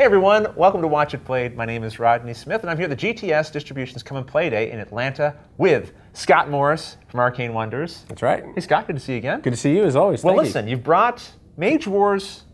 everyone, welcome to Watch It Played. My name is Rodney Smith, and I'm here at the GTS Distributions Come and Play Day in Atlanta with Scott Morris from Arcane Wonders. That's right. Hey Scott, good to see you again. Good to see you as always. Well, Thank listen, you've brought Mage Wars,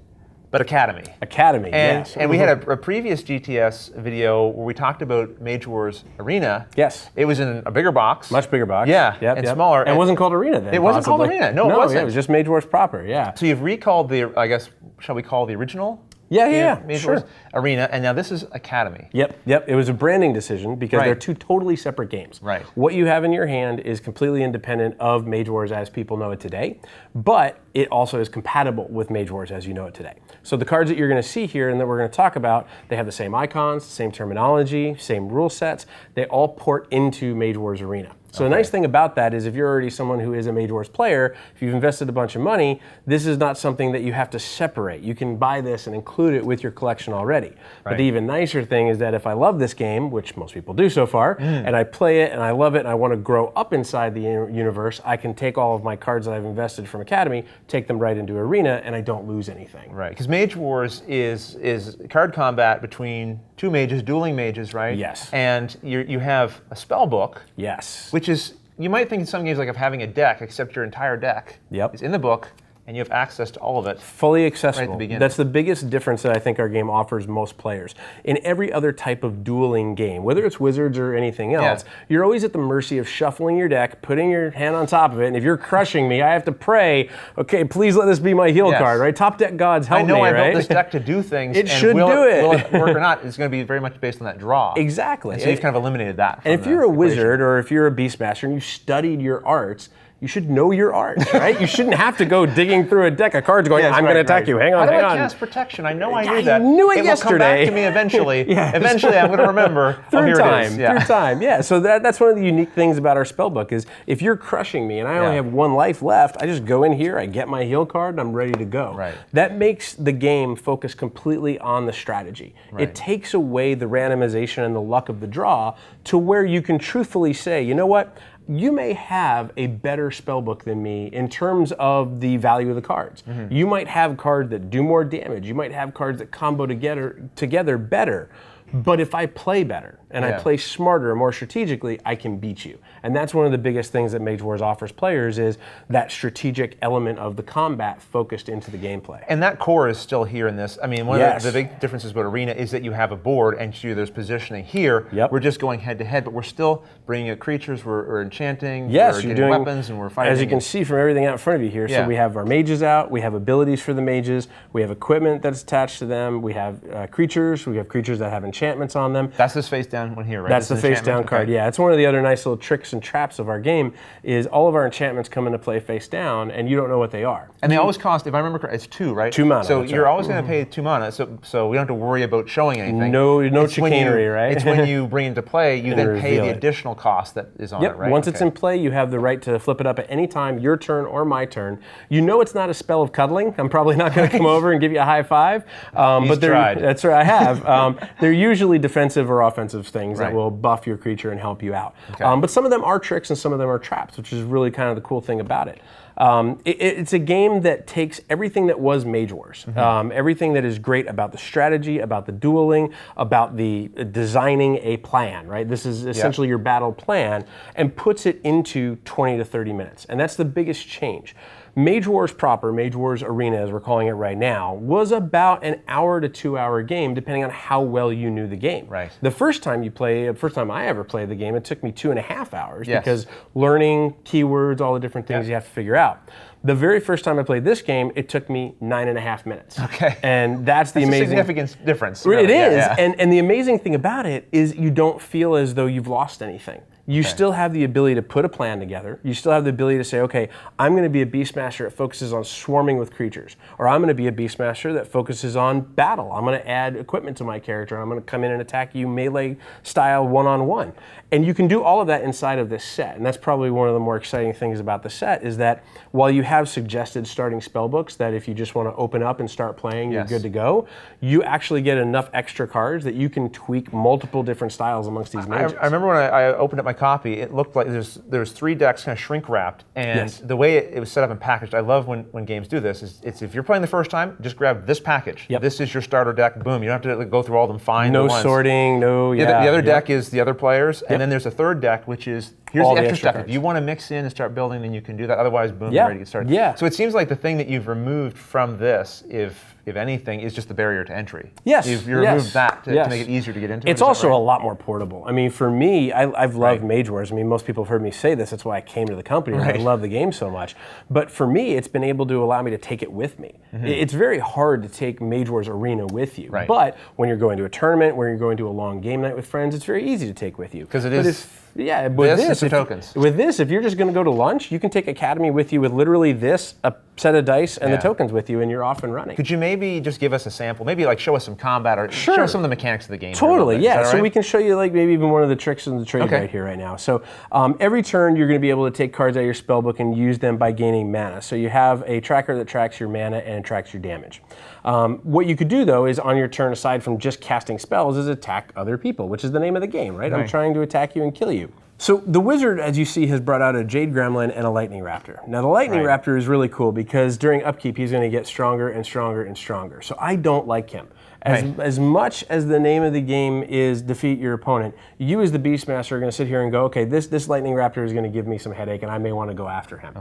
but Academy. Academy, and, yes. And we had a previous GTS video where we talked about Mage Wars Arena. Yes. It was in a bigger box. Much bigger box. Yeah, yep, and smaller. And it wasn't called Arena then. It wasn't called Arena. No, it wasn't. Yeah, it was just Mage Wars proper, yeah. So you've recalled the, I guess, shall we call the original? Yeah, Mage sure. Wars Arena, and now this is Academy. Yep. It was a branding decision because they're two totally separate games. Right. What you have in your hand is completely independent of Mage Wars as people know it today, but it also is compatible with Mage Wars as you know it today. So the cards that you're going to see here and that we're going to talk about, they have the same icons, same terminology, same rule sets. They all port into Mage Wars Arena. So the nice thing about that is if you're already someone who is a Mage Wars player, if you've invested a bunch of money, this is not something that you have to separate. You can buy this and include it with your collection already. Right. But the even nicer thing is that if I love this game, which most people do so far, and I play it and I love it and I want to grow up inside the universe, I can take all of my cards that I've invested from Academy, take them right into Arena, and I don't lose anything. Right, because Mage Wars is card combat between two mages, dueling mages, right? Yes. And you have a spell book. Yes. Which is, you might think in some games like of having a deck, except your entire deck is in the book, and you have access to all of it. Fully accessible. Right at the beginning. That's the biggest difference that I think our game offers most players. In every other type of dueling game, whether it's Wizards or anything else, you're always at the mercy of shuffling your deck, putting your hand on top of it, and if you're crushing me, I have to pray, okay, please let this be my heal card, right? Top deck gods help me, right? I built this deck to do things, it should do it. Will it work or not? It's going to be very much based on that draw. Exactly. And so you've kind of eliminated that. And if you're a wizard or if you're a beastmaster and you studied your arts, you should know your arts, right? You shouldn't have to go digging through a deck of cards going, I'm going to attack you, hang on, hang on. How do I cast protection? I know I knew that. I knew it yesterday. Will come back to me eventually. Eventually I'm going to remember. Through time, yeah. So that's one of the unique things about our spellbook is if you're crushing me and I only have one life left, I just go in here, I get my heal card, and I'm ready to go. Right. That makes the game focus completely on the strategy. Right. It takes away the randomization and the luck of the draw to where you can truthfully say, you know what? You may have a better spellbook than me in terms of the value of the cards. You might have cards that do more damage. You might have cards that combo together better. But if I play better and I play smarter, more strategically, I can beat you. And that's one of the biggest things that Mage Wars offers players is that strategic element of the combat focused into the gameplay. And that core is still here in this. I mean, one of the big differences about Arena is that you have a board and there's positioning here. We're just going head to head, but we're still bringing out creatures, we're enchanting, we're getting weapons, and we're fighting. As you can see from everything out in front of you here, so we have our mages out, we have abilities for the mages, we have equipment that's attached to them, we have creatures that have enchantments on them. That's this face down one here, right? That's the face down card, yeah. It's one of the other nice little tricks and traps of our game is all of our enchantments come into play face down and you don't know what they are. And they always cost, if I remember correctly, it's 2, right? 2 mana. So you're always going to pay 2 mana, so we don't have to worry about showing anything. No chicanery, right? It's when you bring it into play, you then pay the additional cost that is on it, right? Once it's in play, you have the right to flip it up at any time, your turn or my turn. You know it's not a spell of cuddling. I'm probably not going to come over and give you a high five. But tried. That's right, I have. They're usually defensive or offensive things that will buff your creature and help you out. But some of them are tricks and some of them are traps, which is really kind of the cool thing about it. It's a game that takes everything that was Mage Wars, everything that is great about the strategy, about the dueling, about the designing a plan, right? This is essentially your battle plan, and puts it into 20 to 30 minutes. And that's the biggest change. Mage Wars proper, Mage Wars Arena as we're calling it right now, was about an hour to 2 hour game depending on how well you knew the game. Right. The first time I ever played the game, it took me 2.5 hours because learning keywords, all the different things you have to figure out. The very first time I played this game, it took me 9.5 minutes. Okay. And that's the amazing... a significant difference. Really. It is, and the amazing thing about it is you don't feel as though you've lost anything. You still have the ability to put a plan together. You still have the ability to say, okay, I'm going to be a Beastmaster that focuses on swarming with creatures. Or I'm going to be a Beastmaster that focuses on battle. I'm going to add equipment to my character. I'm going to come in and attack you melee style one-on-one. And you can do all of that inside of this set. And that's probably one of the more exciting things about the set is that while you have suggested starting spellbooks that if you just want to open up and start playing, you're good to go, you actually get enough extra cards that you can tweak multiple different styles amongst these mages. I remember when I opened up my my copy, it looked like there's 3 decks kind of shrink wrapped, and the way it was set up and packaged, I love when games do this. It's if you're playing the first time, just grab this package. This is your starter deck. Boom. You don't have to go through all of them. Find no the ones. Sorting. No. The other deck is the other players, and then there's a third deck, which is here's all the extra stuff. Cards. If you want to mix in and start building, then you can do that. Otherwise, boom, you're ready to get started. Yeah. So it seems like the thing that you've removed from this, if anything, is just the barrier to entry. Yes. You've removed that to make it easier to get into. It's also a lot more portable. I mean, for me, I've loved Mage Wars. I mean, most people have heard me say this. That's why I came to the company. I love the game so much. But for me, it's been able to allow me to take it with me. It's very hard to take Mage Wars Arena with you. But when you're going to a tournament, when you're going to a long game night with friends, it's very easy to take with you. Because it is. Yeah, with this, tokens. With this, if you're just going to go to lunch, you can take Academy with you with literally this, a set of dice, and the tokens with you, and you're off and running. Could you maybe just give us a sample? Maybe like show us some combat or show us some of the mechanics of the game. Totally, yeah. So we can show you like maybe even one of the tricks in the trade right here, right now. So every turn, you're going to be able to take cards out of your spellbook and use them by gaining mana. So you have a tracker that tracks your mana and tracks your damage. What you could do though is on your turn, aside from just casting spells, is attack other people, which is the name of the game, right? I'm trying to attack you and kill you. So the wizard, as you see, has brought out a Jade Gremlin and a Lightning Raptor. Now the Lightning Raptor is really cool because during upkeep, he's going to get stronger and stronger and stronger. So I don't like him. As much as the name of the game is defeat your opponent, you as the Beastmaster are going to sit here and go, okay, this Lightning Raptor is going to give me some headache and I may want to go after him.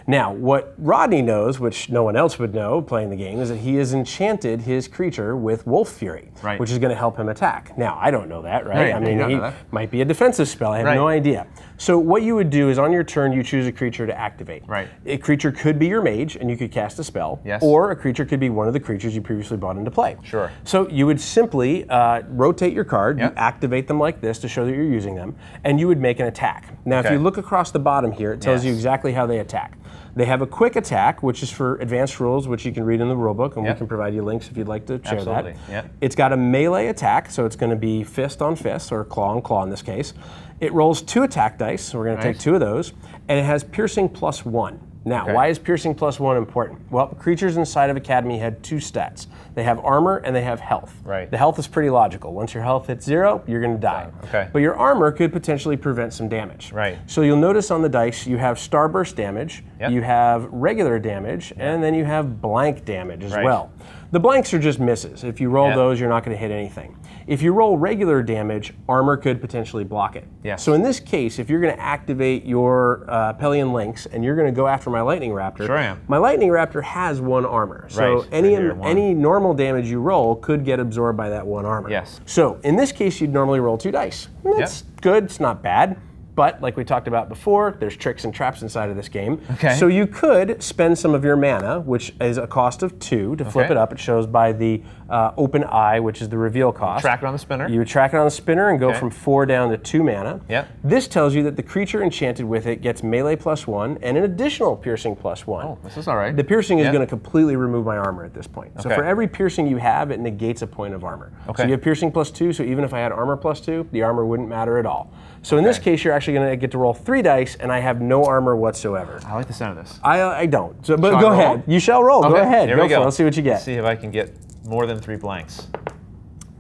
Now, what Rodney knows, which no one else would know playing the game, is that he has enchanted his creature with Wolf Fury, which is going to help him attack. Now, I don't know that, right? I mean, he might be a defensive spell. I have no idea. So what you would do is on your turn, you choose a creature to activate. A creature could be your mage and you could cast a spell, or a creature could be one of the creatures you previously brought into play. So you would simply rotate your card, you activate them like this to show that you're using them, and you would make an attack. Now, if you look across the bottom here, it tells you exactly how they attack. They have a quick attack, which is for advanced rules, which you can read in the rulebook, and we can provide you links if you'd like to share that. It's got a melee attack, so it's going to be fist on fist, or claw on claw in this case. It rolls 2 attack dice, so we're going to take 2 of those, and it has piercing +1. Now, why is piercing +1 important? Well, creatures inside of Academy had 2 stats. They have armor and they have health. The health is pretty logical. Once your health hits 0, you're going to die. But your armor could potentially prevent some damage. So you'll notice on the dice you have starburst damage, you have regular damage, and then you have blank damage as well. The blanks are just misses. If you roll those, you're not going to hit anything. If you roll regular damage, armor could potentially block it. So in this case, if you're going to activate your Pelion Lynx and you're going to go after my Lightning Raptor, my Lightning Raptor has 1 armor. So any normal damage you roll could get absorbed by that 1 armor. So in this case, you'd normally roll 2 dice. That's good, it's not bad. But like we talked about before, there's tricks and traps inside of this game. So you could spend some of your mana, which is a cost of 2, to flip it up. It shows by the open eye, which is the reveal cost. Track it on the spinner. You would track it on the spinner and go from 4 down to 2 mana. This tells you that the creature enchanted with it gets melee +1 and an additional piercing +1. Oh, this is all right. The piercing is going to completely remove my armor at this point. So for every piercing you have, it negates a point of armor. So you have piercing +2, so even if I had armor +2, the armor wouldn't matter at all. So in this case, you're actually going to get to roll 3 dice, and I have no armor whatsoever. I like the sound of this. I don't. So, but go ahead. You shall roll. Go ahead. Go for it. Let's see what you get. Let's see if I can get more than 3 blanks.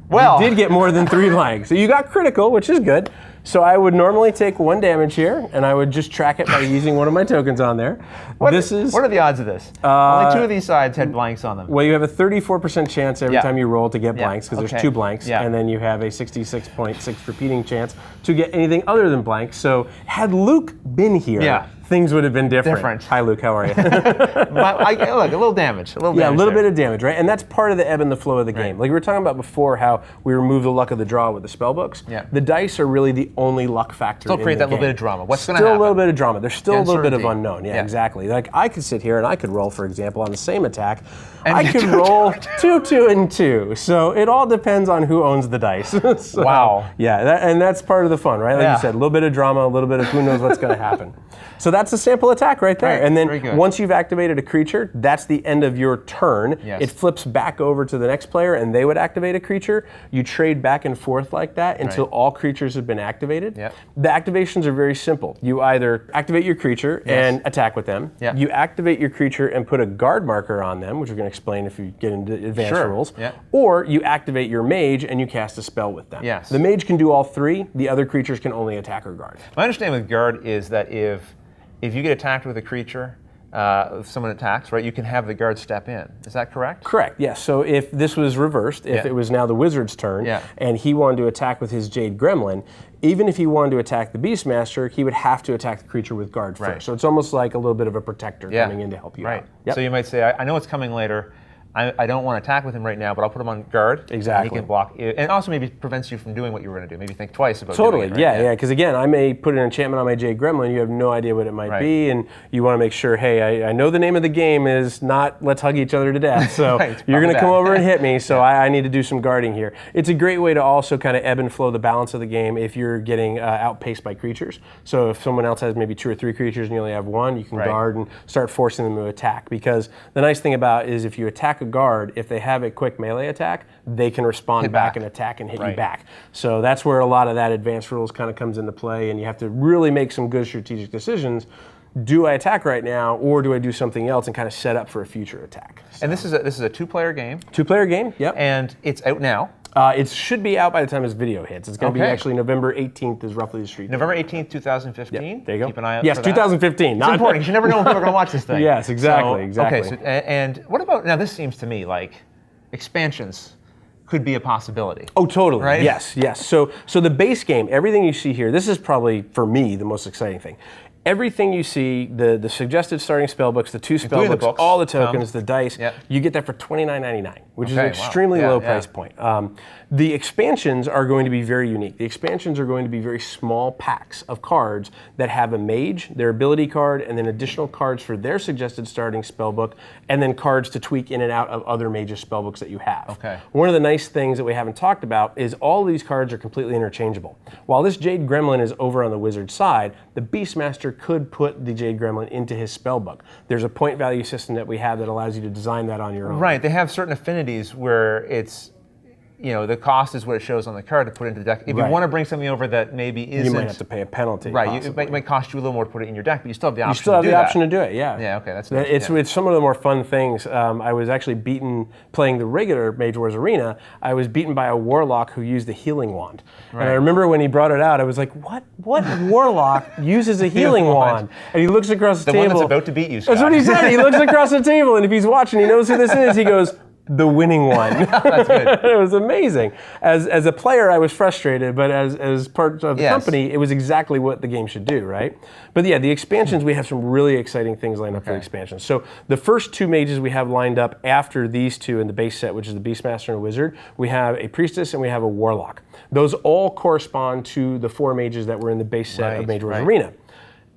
Well, you did get more than 3 blanks. So you got critical, which is good. So I would normally take 1 damage here, and I would just track it by using one of my tokens on there. What are the odds of this? Only 2 of these sides had blanks on them. Well, you have a 34% chance every time you roll to get blanks, because there's 2 blanks, and then you have a 66.6 repeating chance to get anything other than blanks. So had Luke been here, things would have been different. Hi, Luke. How are you? Look, a little damage. A little bit of damage, right? And that's part of the ebb and the flow of the game. Like we were talking about before, how we remove the luck of the draw with the spell books. The dice are really the only luck factor. Still create that little bit of drama. What's going to happen? Still a little bit of drama. There's still a little bit of unknown. Yeah, exactly. Like I could sit here and I could roll, for example, on the same attack. And I could roll 2, 2, and 2. So it all depends on who owns the dice. So, wow. Yeah, and that's part of the fun, right? Like you said, a little bit of drama, a little bit of who knows what's going to happen. So that's a sample attack right there. Right, and then once you've activated a creature, that's the end of your turn. Yes. It flips back over to the next player and they would activate a creature. You trade back and forth like that until all creatures have been activated. Yep. The activations are very simple. You either activate your creature and attack with them. Yep. You activate your creature and put a guard marker on them, which we're going to explain if you get into advanced rules. Yep. Or you activate your mage and you cast a spell with them. Yes. The mage can do all three. The other creatures can only attack or guard. My understanding with guard is that if you get attacked with a creature, if someone attacks, right, you can have the guard step in. Is that correct? Correct, yes. So if this was reversed, if it was now the wizard's turn, and he wanted to attack with his Jade Gremlin, even if he wanted to attack the Beastmaster, he would have to attack the creature with guard first. So it's almost like a little bit of a protector coming in to help you out. Yep. So you might say, I know it's coming later. I don't want to attack with him right now, but I'll put him on guard. Exactly. And he can block. And also maybe prevents you from doing what you were going to do. Maybe think twice about doing it. Right? Yeah. Because again, I may put an enchantment on my Jade Gremlin, you have no idea what it might be, and you want to make sure, hey, I know the name of the game is not let's hug each other to death, so you're going to come over and hit me, so I need to do some guarding here. It's a great way to also kind of ebb and flow the balance of the game if you're getting outpaced by creatures. So if someone else has maybe 2 or 3 creatures and you only have 1, you can guard and start forcing them to attack. Because the nice thing about is if you attack a guard, if they have a quick melee attack, they can respond back and attack and hit you back. So that's where a lot of that advanced rules kind of comes into play, and you have to really make some good strategic decisions. Do I attack right now, or do I do something else and kind of set up for a future attack? So. And this is a 2-player game. 2-player game, yep. And it's out now. It should be out by the time this video hits. It's going to be actually November 18th is roughly the street. November 18th, 2015. Yep. There you go. Keep an eye out for that. 2015. It's important. You never know when people are going to watch this thing. Yes, exactly. Okay, so, and what about, now this seems to me like expansions could be a possibility. Oh, totally. Right? Yes. So the base game, everything you see here, this is probably, for me, the most exciting thing. Everything you see, the suggested starting spell books, the 2 spell books, all the tokens, the dice, you get that for $29.99, which is an extremely low price point. The expansions are going to be very unique. The expansions are going to be very small packs of cards that have a mage, their ability card, and then additional cards for their suggested starting spell book, and then cards to tweak in and out of other mages spell books that you have. Okay. One of the nice things that we haven't talked about is all of these cards are completely interchangeable. While this Jade Gremlin is over on the wizard side, the Beastmaster could put the Jade Gremlin into his spellbook. There's a point value system that we have that allows you to design that on your own. Right, they have certain affinities where it's, the cost is what it shows on the card to put into the deck. If you want to bring something over that maybe isn't... You might have to pay a penalty. Right, it might cost you a little more to put it in your deck, but you still have the option to do that. You still have the option to do it, yeah. Yeah, okay, that's nice. It's some of the more fun things. I was actually beaten, playing the regular Mage Wars Arena, I was beaten by a warlock who used the healing wand. Right. And I remember when he brought it out, I was like, what warlock uses a healing wand? And he looks across the table. The one that's about to beat you, Scott. That's what he said. He looks across the table, and if he's watching, he knows who this is. He goes, the winning one. That's good. It was amazing. As a player, I was frustrated, but as part of the company, it was exactly what the game should do, right? But yeah, the expansions, we have some really exciting things lined up for the expansions. So the first 2 mages we have lined up after these 2 in the base set, which is the Beastmaster and a Wizard, we have a Priestess and we have a Warlock. Those all correspond to the 4 mages that were in the base set of Mage Wars Arena.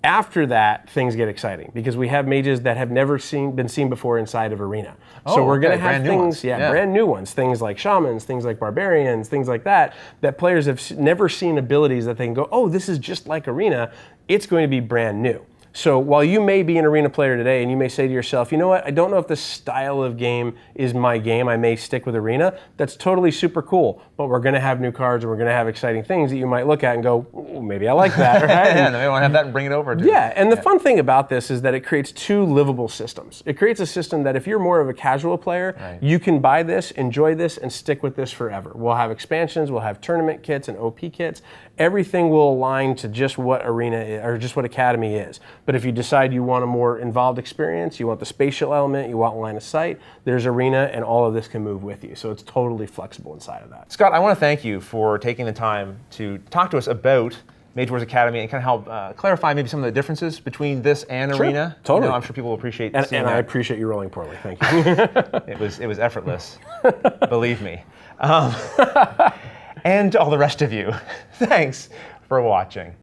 After that, things get exciting because we have mages that have never been seen before inside of Arena. So we're going to have things, brand new ones, things like shamans, things like barbarians, things like that players have never seen abilities that they can go, oh, this is just like Arena. It's going to be brand new. So while you may be an Arena player today and you may say to yourself, you know what, I don't know if this style of game is my game, I may stick with Arena, that's totally super cool, but we're going to have new cards and we're going to have exciting things that you might look at and go, ooh, maybe I like that, right? Maybe I want to have that and bring it over. And the fun thing about this is that it creates 2 livable systems. It creates a system that if you're more of a casual player, you can buy this, enjoy this, and stick with this forever. We'll have expansions, we'll have tournament kits and OP kits. Everything will align to just what Arena is, or just what Academy is. But if you decide you want a more involved experience, you want the spatial element, you want line of sight, there's Arena and all of this can move with you. So it's totally flexible inside of that. Scott, I want to thank you for taking the time to talk to us about Mage Wars Academy and kind of help clarify maybe some of the differences between this and Arena. Totally. I'm sure people will appreciate seeing and that. I appreciate you rolling poorly. Thank you. It was effortless, believe me. And all the rest of you, thanks for watching.